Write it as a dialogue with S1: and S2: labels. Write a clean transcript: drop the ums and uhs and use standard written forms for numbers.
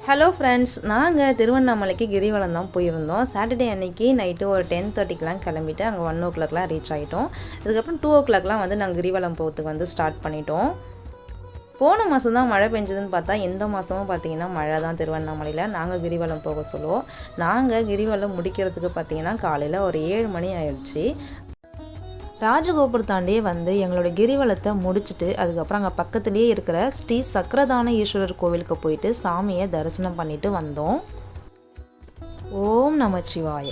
S1: Hello friends, நாங்கள் திருவண்ணாமலைக்கு கிரிவலம் தான் போயிருந்தோம். சாட்டர்டே அன்னைக்கு நைட்டு ஒரு 10:30க்கெலாம் கிளம்பிட்டு அங்கே 1 o'clockலாம் ரீச் ஆகிட்டோம். அதுக்கப்புறம் 2 o'clockலாம் வந்து நாங்கள் கிரிவலம் போகிறதுக்கு ஸ்டார்ட் பண்ணிட்டோம். போன மாதம் தான் மழை பெஞ்சதுன்னு பார்த்தா எந்த மாதமும் பார்த்திங்கன்னா மழை தான் திருவண்ணாமலையில். நாங்கள் கிரிவலம் போக சொல்லுவோம். நாங்கள் கிரிவலம் முடிக்கிறதுக்கு பார்த்திங்கன்னா காலையில் ஒரு 7 மணி ஆயிடுச்சு. ராஜகோபுரம் தாண்டியே வந்து எங்களோட கிரிவலத்தை முடிச்சுட்டு அதுக்கப்புறம் அங்கே பக்கத்துலேயே இருக்கிற ஸ்ரீ சக்கரதான ஈஸ்வரர் கோவிலுக்கு போயிட்டு சாமியை தரிசனம் பண்ணிட்டு வந்தோம். ஓம் நமச்சிவாய.